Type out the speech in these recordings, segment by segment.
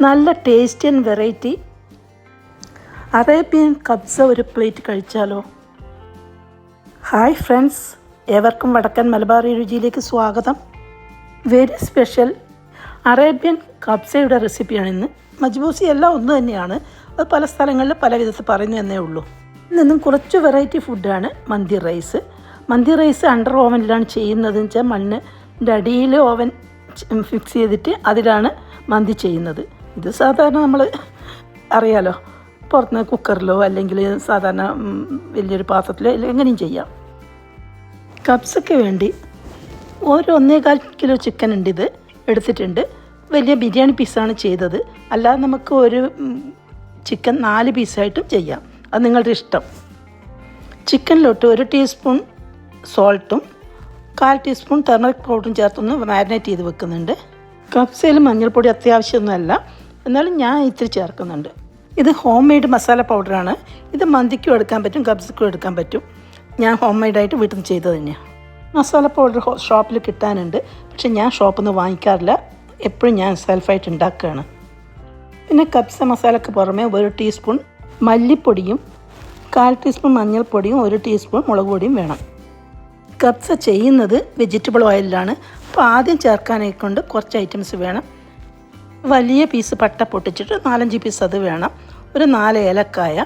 നല്ല tasty and variety Arabian കബ്സ ഒരു plate കഴിച്ചാലോ? Hi friends, ഏവർക്കും വടക്കൻ മലബാറി രുചിയിലേക്ക് സ്വാഗതം. വെരി സ്പെഷ്യൽ അറേബ്യൻ കബ്സയുടെ റെസിപ്പിയാണ് ഇന്ന്. മജ്ബൂസി എല്ലാം ഒന്ന് തന്നെയാണ്, അത് പല സ്ഥലങ്ങളിൽ പല വിധത്തിൽ പറയുന്നു എന്നേ ഉള്ളൂ. ഇന്നും കുറച്ച് വെറൈറ്റി ഫുഡാണ് മന്തി റൈസ്. മന്തി റൈസ് അണ്ടർ ഓവനിലാണ് ചെയ്യുന്നതെന്ന് വെച്ചാൽ മണ്ണിൻ്റെ അടിയിൽ ഓവൻ ഫിക്സ് ചെയ്തിട്ട് അതിലാണ് മന്തി ചെയ്യുന്നത്. ഇത് സാധാരണ നമ്മൾ അറിയാലോ, പുറത്തുനിന്ന് കുക്കറിലോ അല്ലെങ്കിൽ സാധാരണ വലിയൊരു പാത്രത്തിലോ എങ്ങനെയും ചെയ്യാം. കബ്സയ്ക്ക് വേണ്ടി 1.25 കിലോ ചിക്കൻ ഉണ്ട്, ഇത് എടുത്തിട്ടുണ്ട്. വലിയ ബിരിയാണി പീസാണ് ചെയ്തത്, അല്ലാതെ നമുക്ക് ഒരു ചിക്കൻ 4 പീസായിട്ടും ചെയ്യാം, അത് നിങ്ങളുടെ ഇഷ്ടം. ചിക്കനിലോട്ട് 1 ടീസ്പൂൺ സോൾട്ടും 1/4 ടീസ്പൂൺ ടർമറിക് പൗഡറും ചേർത്തൊന്ന് മാരിനേറ്റ് ചെയ്ത് വെക്കുന്നുണ്ട്. കബ്സയിൽ മഞ്ഞൾപ്പൊടി അത്യാവശ്യമൊന്നുമല്ല, എന്നാലും ഞാൻ ഇത്തിരി ചേർക്കുന്നുണ്ട്. ഇത് ഹോം മെയ്ഡ് മസാല പൗഡറാണ്. ഇത് മന്തിക്കും എടുക്കാൻ പറ്റും, കബ്സയ്ക്കും എടുക്കാൻ പറ്റും. ഞാൻ ഹോം മെയ്ഡായിട്ട് വീട്ടിൽ നിന്ന് ചെയ്തത് തന്നെയാണ്. മസാല പൗഡർ ഷോപ്പിൽ കിട്ടാനുണ്ട്, പക്ഷെ ഞാൻ ഷോപ്പിൽ നിന്ന് വാങ്ങിക്കാറില്ല, എപ്പോഴും ഞാൻ സെൽഫായിട്ട് ഉണ്ടാക്കുകയാണ്. പിന്നെ കബ്സ മസാലയ്ക്ക് പുറമെ 1 ടീസ്പൂൺ മല്ലിപ്പൊടിയും 1/4 ടീസ്പൂൺ മഞ്ഞൾപ്പൊടിയും 1 ടീസ്പൂൺ മുളക് പൊടിയും വേണം. കബ്സ ചെയ്യുന്നത് വെജിറ്റബിൾ ഓയിലാണ്, അപ്പോൾ ആദ്യം ചേർക്കാനേ കൊണ്ട് കുറച്ച് ഐറ്റംസ് വേണം. വലിയ പീസ് പട്ട പൊട്ടിച്ചിട്ട് 4-5 പീസ് അത് വേണം. ഒരു 4 ഏലക്കായ,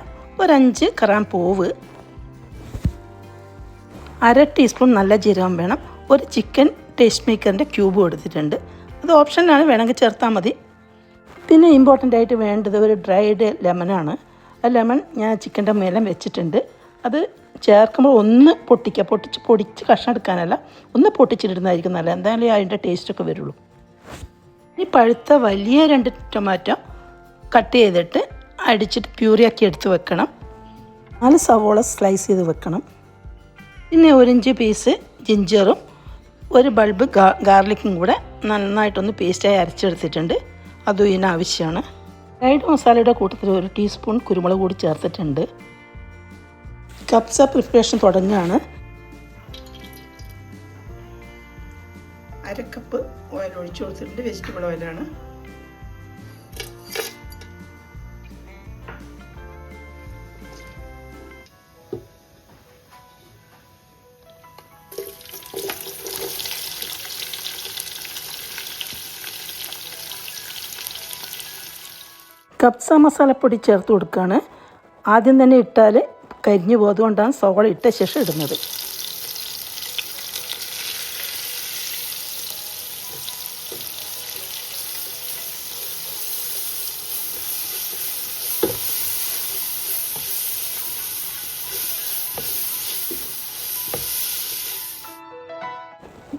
ഒരു 5 കറാമ്പൂവ്, 1/2 ടീസ്പൂൺ നല്ല ജീരകം വേണം. ഒരു ചിക്കൻ ടേസ്റ്റ് മേക്കറിൻ്റെ ക്യൂബ് എടുത്തിട്ടുണ്ട്, അത് ഓപ്ഷനാണ്, വേണമെങ്കിൽ ചേർത്താൽ മതി. പിന്നെ ഇമ്പോർട്ടൻ്റ് ആയിട്ട് വേണ്ടത് ഒരു ഡ്രൈഡ് ലെമനാണ്. ആ ലെമൺ ഞാൻ ചിക്കൻ്റെ മേലെ വെച്ചിട്ടുണ്ട്. അത് ചേർക്കുമ്പോൾ ഒന്ന് പൊടിച്ച് കഷ്ണം എടുക്കാനല്ല, ഒന്ന് പൊട്ടിച്ചിടുന്നതായിരിക്കും നല്ല, എന്തായാലും അതിൻ്റെ ടേസ്റ്റൊക്കെ വരുള്ളൂ. ഈ പഴുത്ത വലിയ 2 ടൊമാറ്റോ കട്ട് ചെയ്തിട്ട് അടിച്ചിട്ട് പ്യൂരിയാക്കി എടുത്ത് വെക്കണം. 4 സവോള സ്ലൈസ് ചെയ്ത് വെക്കണം. പിന്നെ 1 ഇഞ്ച് പീസ് ജിഞ്ചറും 1 ബൾബ് ഗാർലിക്കും കൂടെ നന്നായിട്ടൊന്ന് പേസ്റ്റായി അരച്ചെടുത്തിട്ടുണ്ട്, അതും ഇതിനാവശ്യമാണ്. ഫ്രൈഡ് മസാലയുടെ കൂട്ടത്തിൽ 1 ടീസ്പൂൺ കുരുമുളക് കൂടി ചേർത്തിട്ടുണ്ട്. കബ്സ പ്രിപ്പറേഷൻ തുടങ്ങുകയാണ്. 1/2 കപ്പ് ഓയിൽ ഒഴിച്ചു കൊടുത്തിട്ടുണ്ട്, വെജിറ്റബിൾ ഓയിലാണ്. കബ്സ മസാലപ്പൊടി ചേർത്ത് കൊടുക്കുകയാണ്. ആദ്യം തന്നെ ഇട്ടാൽ കരിഞ്ഞു പോകുന്നതുകൊണ്ടാണ് സവോള ഇട്ട ശേഷം ഇടുന്നത്.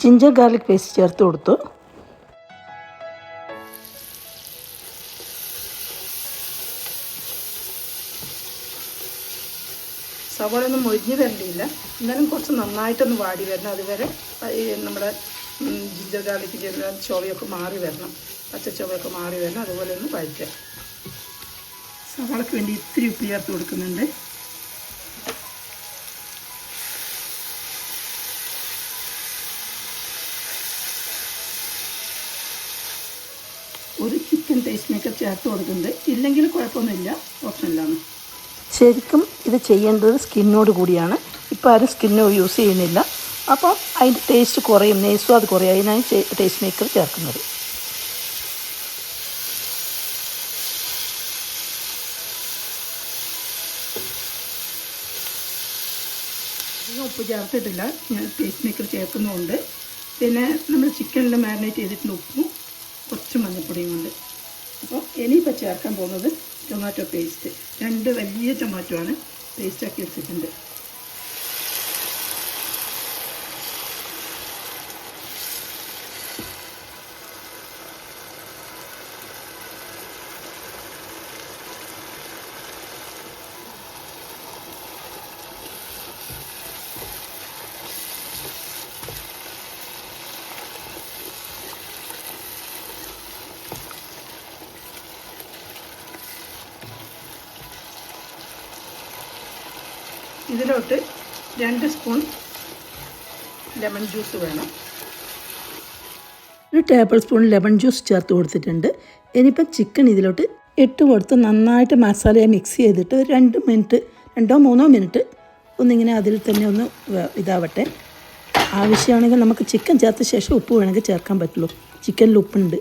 ജിഞ്ചർ ഗാർലിക് പേസ്റ്റ് ചേർത്ത് കൊടുത്തു. സവോള ഒന്നും മൊരിഞ്ഞ് വരണ്ടില്ല, എന്നാലും കുറച്ച് നന്നായിട്ടൊന്ന് വാടി വരണം. അതുവരെ നമ്മുടെ ജിഞ്ചർ ഗാർലിക്കിൻ്റെ ചുവയൊക്കെ മാറി വരണം, പച്ച ചുവയൊക്കെ മാറി വരണം. അതുപോലെ ഒന്ന് വഴറ്റുക. സവോളയ്ക്ക് വേണ്ടി ഇത്തിരി ഉപ്പ് ചേർത്ത് കൊടുക്കുന്നുണ്ട്. ഒരു ചിക്കൻ ടേസ്റ്റ് മേക്കർ ചേർത്ത് കൊടുക്കുന്നുണ്ട്, ഇല്ലെങ്കിൽ കുഴപ്പമൊന്നുമില്ല, ഓപ്ഷനിലാണ്. ശരിക്കും ഇത് ചെയ്യേണ്ടത് സ്കിന്നോട് കൂടിയാണ്. ഇപ്പോൾ ആരും സ്കിന്നോ യൂസ് ചെയ്യുന്നില്ല, അപ്പോൾ അതിൻ്റെ ടേസ്റ്റ് കുറയും, നെയ്സ്വാദ് കുറയും. അതിനാണ് ടേസ്റ്റ് മേക്കർ ചേർക്കുന്നത്. അധികം ഉപ്പ് ചേർത്തിട്ടില്ല, ഞാൻ ടേസ്റ്റ് മേക്കർ ചേർക്കുന്നതുകൊണ്ട്. പിന്നെ നമ്മൾ ചിക്കനിൽ മാരിനേറ്റ് ചെയ്തിട്ടുള്ള ഉപ്പും കുറച്ച് മഞ്ഞൾപ്പൊടിയും കൊണ്ട്. അപ്പോൾ ഇനിയിപ്പോൾ ചേർക്കാൻ പോകുന്നത് ടൊമാറ്റോ പേസ്റ്റ്. 2 വലിയ ടൊമാറ്റോ ആണ് പേസ്റ്റാക്കി എടുത്തിട്ടുണ്ട്. ഇതിലോട്ട് 2 സ്പൂൺ ലെമൺ ജ്യൂസ് വേണം. 1 ടേബിൾ സ്പൂൺ ലെമൺ ജ്യൂസ് ചേർത്ത് കൊടുത്തിട്ടുണ്ട്. ഇനിയിപ്പം ചിക്കൻ ഇതിലോട്ട് ഇട്ട് കൊടുത്ത് നന്നായിട്ട് മസാലയെ മിക്സ് ചെയ്തിട്ട് 2 മിനിറ്റ് 2-3 മിനിറ്റ് ഒന്നിങ്ങനെ അതിൽ തന്നെ ഒന്ന് ഇതാവട്ടെ. ആവശ്യമാണെങ്കിൽ നമുക്ക് ചിക്കൻ ചേർത്ത ശേഷം ഉപ്പ് വേണമെങ്കിൽ ചേർക്കാൻ പറ്റുള്ളൂ. ചിക്കനിൽ ഉപ്പുണ്ട്.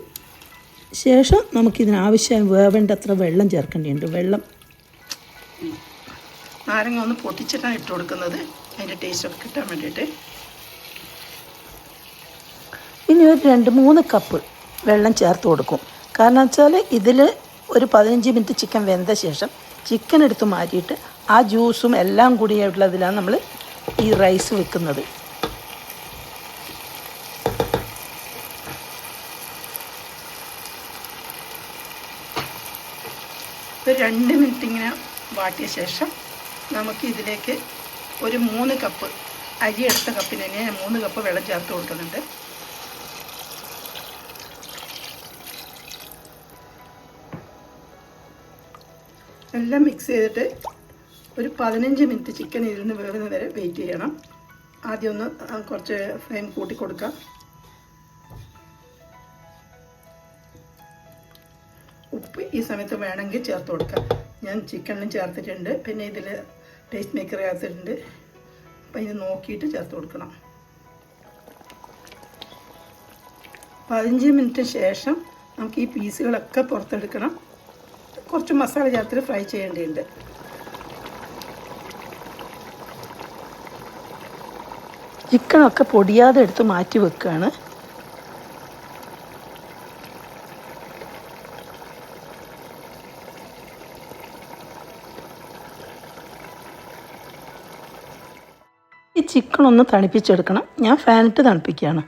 ശേഷം നമുക്കിതിനാവശ്യം വേവേണ്ടത്ര വെള്ളം ചേർക്കേണ്ടതുണ്ട്. വെള്ളം നാരങ്ങ ഒന്ന് പൊട്ടിച്ചിട്ടാണ് ഇട്ട് കൊടുക്കുന്നത്, അതിൻ്റെ ടേസ്റ്റൊക്കെ കിട്ടാൻ വേണ്ടിയിട്ട്. ഇനി ഒരു 2-3 കപ്പ് വെള്ളം ചേർത്ത് കൊടുക്കും. കാരണം വെച്ചാൽ ഇതിൽ ഒരു 15 മിനിറ്റ് ചിക്കൻ വെന്ത ശേഷം ചിക്കൻ എടുത്ത് മാറ്റിയിട്ട് ആ ജ്യൂസും എല്ലാം കൂടിയുള്ളതിലാണ് നമ്മൾ ഈ റൈസ് വെക്കുന്നത്. ഒരു 2 മിനിറ്റ് ഇങ്ങനെ വാട്ടിയ ശേഷം നമുക്ക് ഇതിലേക്ക് ഒരു 3 കപ്പ് അരി എടുത്ത കപ്പിന് തന്നെ 3 കപ്പ് വെള്ളം ചേർത്ത് കൊടുക്കുന്നുണ്ട്. എല്ലാം മിക്സ് ചെയ്തിട്ട് ഒരു 15 മിനിറ്റ് ചിക്കൻ ഇരുന്ന് വേവുന്ന വരെ വെയിറ്റ് ചെയ്യണം. ആദ്യം ഒന്ന് കുറച്ച് ഫ്ലെയിം കൂട്ടി കൊടുക്കാം. ഉപ്പ് ഈ സമയത്ത് വേണമെങ്കിൽ ചേർത്ത് കൊടുക്കാം. ഞാൻ ചിക്കനിലും ചേർത്തിട്ടുണ്ട്, പിന്നെ ഇതിൽ ടേസ്റ്റ് മേക്കർ ചേർത്തിട്ടുണ്ട്. അപ്പം ഇത് നോക്കിയിട്ട് ചേർത്ത് കൊടുക്കണം. 15 മിനിറ്റ് ശേഷം നമുക്ക് ഈ പീസുകളൊക്കെ പുറത്തെടുക്കണം. കുറച്ച് മസാല ചേർത്തിട്ട് ഫ്രൈ ചെയ്യേണ്ടതുണ്ട്. ചിക്കനൊക്കെ പൊടിയാതെ എടുത്ത് മാറ്റി വെക്കുകയാണ്. ഈ ചിക്കൻ ഒന്ന് തണുപ്പിച്ചെടുക്കണം. ഞാൻ ഫാനിട്ട് തണുപ്പിക്കുകയാണ്.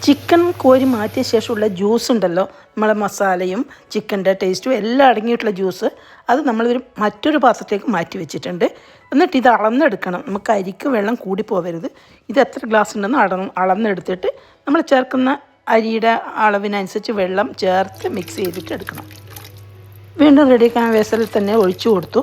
ചിക്കൻ കോരി മാറ്റിയ ശേഷമുള്ള ജ്യൂസ് ഉണ്ടല്ലോ, നമ്മളെ മസാലയും ചിക്കൻ്റെ ടേസ്റ്റും എല്ലാം അടങ്ങിയിട്ടുള്ള ജ്യൂസ്, അത് നമ്മളൊരു മറ്റൊരു പാത്രത്തേക്ക് മാറ്റി വെച്ചിട്ടുണ്ട്. എന്നിട്ട് ഇത് അളന്നെടുക്കണം. നമുക്ക് അരിക്ക് വെള്ളം കൂടി പോകരുത്. ഇത് എത്ര ഗ്ലാസ് ഉണ്ടെന്ന് അളന്നെടുത്തിട്ട് നമ്മൾ ചേർക്കുന്ന അരിയുടെ അളവിനനുസരിച്ച് വെള്ളം ചേർത്ത് മിക്സ് ചെയ്തിട്ട് എടുക്കണം. വീണ്ടും റെഡിയാക്കാൻ വെസലിൽ തന്നെ ഒഴിച്ചു കൊടുത്തു.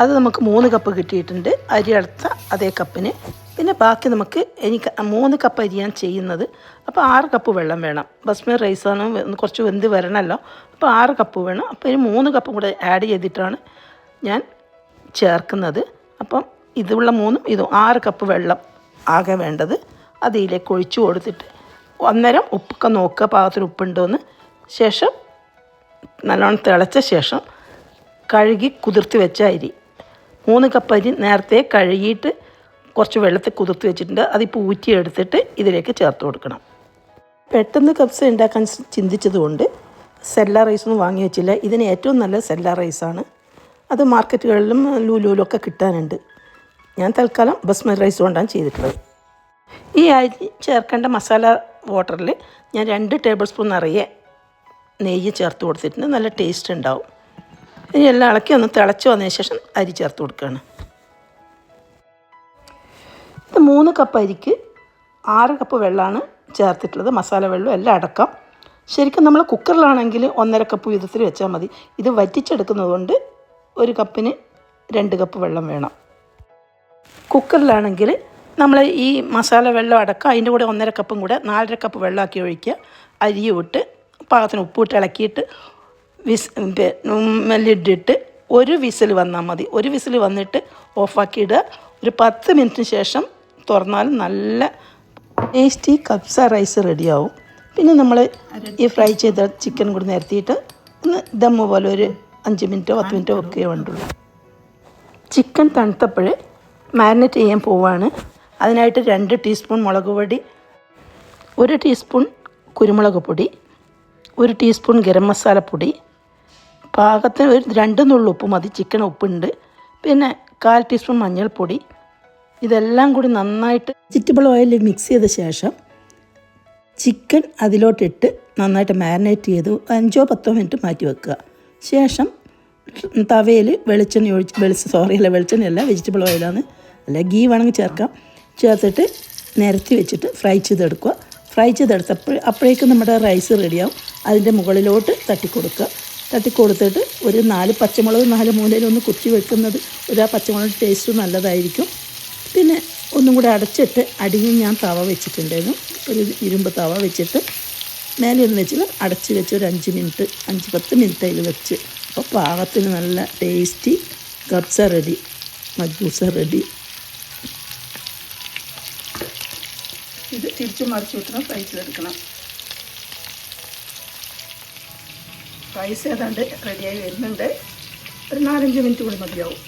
അത് നമുക്ക് 3 കപ്പ് കിട്ടിയിട്ടുണ്ട്. അരി അടുത്ത അതേ കപ്പിന്. പിന്നെ ബാക്കി നമുക്ക് എനിക്ക് 3 കപ്പ് അരിയാണ് ചെയ്യുന്നത്. അപ്പോൾ 6 കപ്പ് വെള്ളം വേണം. ബസ്മതി റൈസാണ്, കുറച്ച് വെന്ത് വരണമല്ലോ. അപ്പോൾ 6 കപ്പ് വേണം. അപ്പോൾ ഇനി 3 കപ്പും കൂടെ ആഡ് ചെയ്തിട്ടാണ് ഞാൻ ചേർക്കുന്നത്. അപ്പം ഇതുള്ള 3 ഇതും 6 കപ്പ് വെള്ളം ആകെ വേണ്ടത്. അതിലേക്ക് ഒഴിച്ചു കൊടുത്തിട്ട് അന്നേരം ഉപ്പൊക്കെ നോക്കുക, പാകത്തിന് ഉപ്പുണ്ടോയെന്ന്. ശേഷം നല്ലോണം തിളച്ച ശേഷം കഴുകി കുതിർത്തി വെച്ച അരി, 3 കപ്പ് അരി നേരത്തെ കഴുകിയിട്ട് കുറച്ച് വെള്ളത്തിൽ കുതിർത്ത് വെച്ചിട്ടുണ്ട്. അതിപ്പോൾ ഊറ്റിയെടുത്തിട്ട് ഇതിലേക്ക് ചേർത്ത് കൊടുക്കണം. പെട്ടെന്ന് കബ്സ ഉണ്ടാക്കാൻ ചിന്തിച്ചതുകൊണ്ട് സെല്ല റൈസൊന്നും വാങ്ങി വെച്ചില്ല. ഇതിന് ഏറ്റവും നല്ല സെല്ല റൈസാണ്. അത് മാർക്കറ്റുകളിലും ലൂലൂലൊക്കെ കിട്ടാനുണ്ട്. ഞാൻ തൽക്കാലം ബസ്മതി റൈസ് കൊണ്ടാണ് ചെയ്തിട്ടുള്ളത്. ഈ അരി ചേർക്കേണ്ട മസാല വാട്ടറിൽ ഞാൻ 2 ടേബിൾ സ്പൂൺ നിറയെ നെയ്യ് ചേർത്ത് കൊടുത്തിട്ടുണ്ട്. നല്ല ടേസ്റ്റ് ഉണ്ടാവും. ഇനി എല്ലാം ഇളക്കി ഒന്ന് തിളച്ച് വന്നതിന് ശേഷം അരി ചേർത്ത് കൊടുക്കുകയാണ്. ഇത് 3 കപ്പ് അരിക്ക് 6 കപ്പ് വെള്ളമാണ് ചേർത്തിട്ടുള്ളത്. മസാല വെള്ളം എല്ലാം അടക്കം. ശരിക്കും നമ്മൾ കുക്കറിലാണെങ്കിൽ 1.5 കപ്പ് വിധത്തിൽ വെച്ചാൽ മതി. ഇത് വറ്റിച്ചെടുക്കുന്നത് കൊണ്ട് 1 കപ്പിന് 2 കപ്പ് വെള്ളം വേണം. കുക്കറിലാണെങ്കിൽ നമ്മൾ ഈ മസാല വെള്ളം അടക്കം അതിൻ്റെ കൂടെ 1.5 കപ്പും കൂടെ 4.5 കപ്പ് വെള്ളമാക്കി ഒഴിക്കുക. അരിയും ഇട്ട് പാകത്തിന് ഉപ്പിട്ട് ഇളക്കിയിട്ട് ലിഡിട്ട് 1 വിസിൽ വന്നാൽ മതി. 1 വിസിൽ വന്നിട്ട് ഓഫാക്കി ഇടുക. ഒരു 10 മിനിറ്റിന് ശേഷം തുറന്നാൽ നല്ല ടേസ്റ്റി കബ്സ റൈസ് റെഡിയാവും. പിന്നെ നമ്മൾ ഈ ഫ്രൈ ചെയ്ത ചിക്കൻ കൂടി നിരത്തിയിട്ട് ഒന്ന് ദമ്മ് പോലെ ഒരു 5 മിനിറ്റോ 10 മിനിറ്റോ വെക്കുകയോ വേണ്ടുള്ളൂ. ചിക്കൻ തണുത്തപ്പോൾ മാരിനേറ്റ് ചെയ്യാൻ പോവാണ്. അതിനായിട്ട് 2 ടീസ്പൂൺ മുളക് പൊടി, 1 ടീസ്പൂൺ കുരുമുളക് പൊടി, 1 ടീസ്പൂൺ ഗരം മസാലപ്പൊടി, പാകത്തിന് ഒരു 2 നുള്ളു ഉപ്പ് മതി. ചിക്കൻ ഉപ്പുണ്ട്. പിന്നെ 1/4 ടീസ്പൂൺ മഞ്ഞൾപ്പൊടി. ഇതെല്ലാം കൂടി നന്നായിട്ട് വെജിറ്റബിൾ ഓയിലിൽ മിക്സ് ചെയ്ത ശേഷം ചിക്കൻ അതിലോട്ടിട്ട് നന്നായിട്ട് മാരിനേറ്റ് ചെയ്ത് 5-10 മിനിറ്റ് മാറ്റി വെക്കുക. ശേഷം തവയിൽ വെളിച്ചെണ്ണ വെളിച്ചെണ്ണയല്ല, വെജിറ്റബിൾ ഓയിലാണ്, അല്ല ഗീ വേണമെങ്കിൽ ചേർക്കാം. ചേർത്തിട്ട് നിരത്തി വെച്ചിട്ട് ഫ്രൈ ചെയ്തെടുക്കുക. ഫ്രൈ ചെയ്തെടുത്തപ്പോൾ അപ്പോഴേക്കും നമ്മുടെ റൈസ് റെഡിയാവും. അതിൻ്റെ മുകളിലോട്ട് തട്ടിക്കൊടുത്തിട്ട് ഒരു 4 പച്ചമുളക് 4 മൂലയിലൊന്ന് കുത്തി വെക്കുന്നത്, ഒരു ആ പച്ചമുളക് ടേസ്റ്റ് നല്ലതായിരിക്കും. പിന്നെ ഒന്നും കൂടെ അടച്ചിട്ട് അടിയിൽ ഞാൻ തവ വെച്ചിട്ടുണ്ടായിരുന്നു. ഒരു ഇരുമ്പ് തവ വെച്ചിട്ട് മേലെ ഒന്ന് വെച്ചിട്ട് അടച്ച് വെച്ച് ഒരു 5-10 മിനിറ്റ് അതിൽ വെച്ച്. അപ്പോൾ പാകത്തിന് നല്ല ടേസ്റ്റി കബ്സ റെഡി, മജ്ബൂസ റെഡി. ഇത് തിരിച്ച് മറിച്ച് വിട്ടണം, ഫ്രൈ ചെയ്തെടുക്കണം. റൈസ് ഏതാണ്ട് റെഡിയായി വരുന്നുണ്ട്. ഒരു 4-5 മിനിറ്റ് കൂടി മതിയാവും.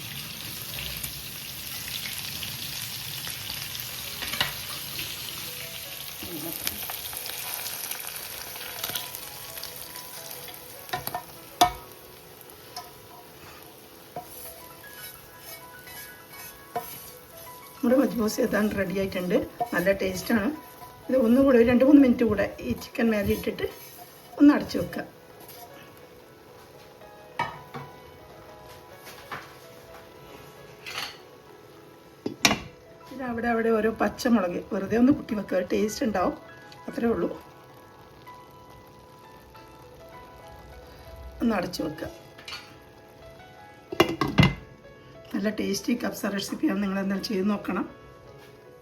നമ്മുടെ മജ്ബൂസ് ഏതാണ്ട് റെഡി ആയിട്ടുണ്ട്. നല്ല ടേസ്റ്റാണ്. ഇത് ഒന്നുകൂടെ ഒരു 2-3 മിനിറ്റ് കൂടെ ഈ ചിക്കൻ മേലെ ഇട്ടിട്ട് ഒന്ന് അടച്ചു വെക്കുക. ഇത് അവിടെ ഓരോ പച്ചമുളക് വെറുതെ ഒന്ന് കുത്തി വെക്കുക, ടേസ്റ്റ് ഉണ്ടാവും, അത്രേ ഉള്ളൂ. ഒന്ന് അടച്ചു വെക്കുക. നല്ല ടേസ്റ്റി കബ്സ റെസിപ്പിയാണ്. നിങ്ങൾ എന്തായാലും ചെയ്ത് നോക്കണം.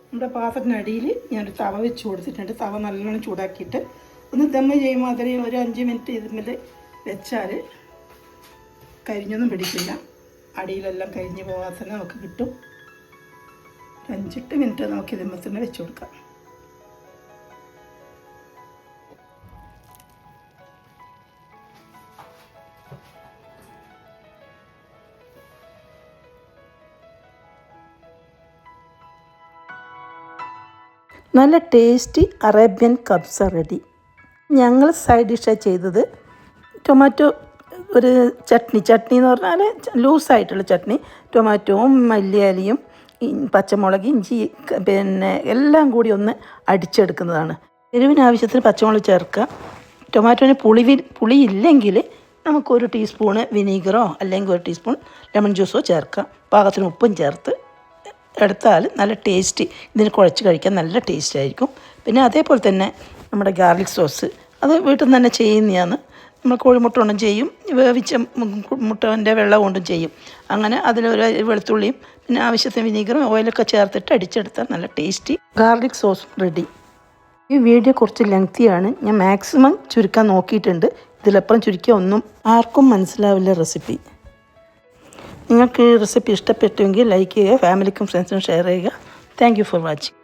നമ്മുടെ പാത്രത്തിനടിയിൽ ഞാനൊരു തവ വെച്ച് കൊടുത്തിട്ടുണ്ട്. തവ നല്ലോണം ചൂടാക്കിയിട്ട് ഒന്ന് ദമ്മ് ചെയ്യുമ്പോൾ അതിൽ ഒരു 5 മിനിറ്റ് ഇതിൽ വെച്ചാൽ കരിഞ്ഞൊന്നും പിടിക്കില്ല. അടിയിലെല്ലാം കരിഞ്ഞ് പോകാതെ തന്നെ നമുക്ക് കിട്ടും. 5-8 മിനിറ്റ് നമുക്ക് ഇതിന്മേൽ തന്നെ വെച്ച് കൊടുക്കാം. നല്ല ടേസ്റ്റി അറേബ്യൻ കബ്സ റെഡി. ഞങ്ങൾ സൈഡ് ഡിഷായി ചെയ്തത് ടൊമാറ്റോ ഒരു ചട്നി എന്ന് പറഞ്ഞാൽ ലൂസായിട്ടുള്ള ചട്നി. ടൊമാറ്റോവും മല്ലിയിലയും പച്ചമുളക്, ഇഞ്ചി, പിന്നെ എല്ലാം കൂടി ഒന്ന് അടിച്ചെടുക്കുന്നതാണ്. എരിവിന് ആവശ്യത്തിന് പച്ചമുളക് ചേർക്കുക. ടൊമാറ്റോന് പുളി ഇല്ലെങ്കിൽ നമുക്കൊരു ടീസ്പൂണ് വിനീഗറോ അല്ലെങ്കിൽ 1 ടീസ്പൂൺ ലെമൺ ജ്യൂസോ ചേർക്കാം. പാകത്തിന് ഉപ്പും ചേർത്ത് എടുത്താൽ നല്ല ടേസ്റ്റ്, ഇതിന് കുഴച്ച് കഴിക്കാൻ നല്ല ടേസ്റ്റ് ആയിരിക്കും. പിന്നെ അതേപോലെ തന്നെ നമ്മുടെ ഗാർലിക് സോസ് അത് വീട്ടിൽ നിന്ന് തന്നെ ചെയ്യുന്നതാണ്. നമ്മൾ കോഴിമുട്ട കൊണ്ടും ചെയ്യും, വേവിച്ച മുട്ടൻ്റെ വെള്ളം കൊണ്ടും ചെയ്യും. അങ്ങനെ അതിലൊരു വെളുത്തുള്ളിയും പിന്നെ ആവശ്യത്തിന് വിനീഗറും ഓയിലൊക്കെ ചേർത്തിട്ട് അടിച്ചെടുത്താൽ നല്ല ടേസ്റ്റി ഗാർലിക് സോസ് റെഡി. ഈ വീഡിയോ കുറച്ച് ലെങ്തിയാണ്. ഞാൻ മാക്സിമം ചുരുക്കാൻ നോക്കിയിട്ടുണ്ട്. ഇതിലപ്പുറം ചുരുക്കിയ ഒന്നും ആർക്കും മനസ്സിലാവില്ല റെസിപ്പി. നിങ്ങൾക്ക് ഈ റെസിപ്പി ഇഷ്ടപ്പെട്ടുവെങ്കിൽ ലൈക്ക് ചെയ്യുക, ഫാമിലിക്കും ഫ്രണ്ട്സിനും ഷെയർ ചെയ്യുക. Thank you for watching.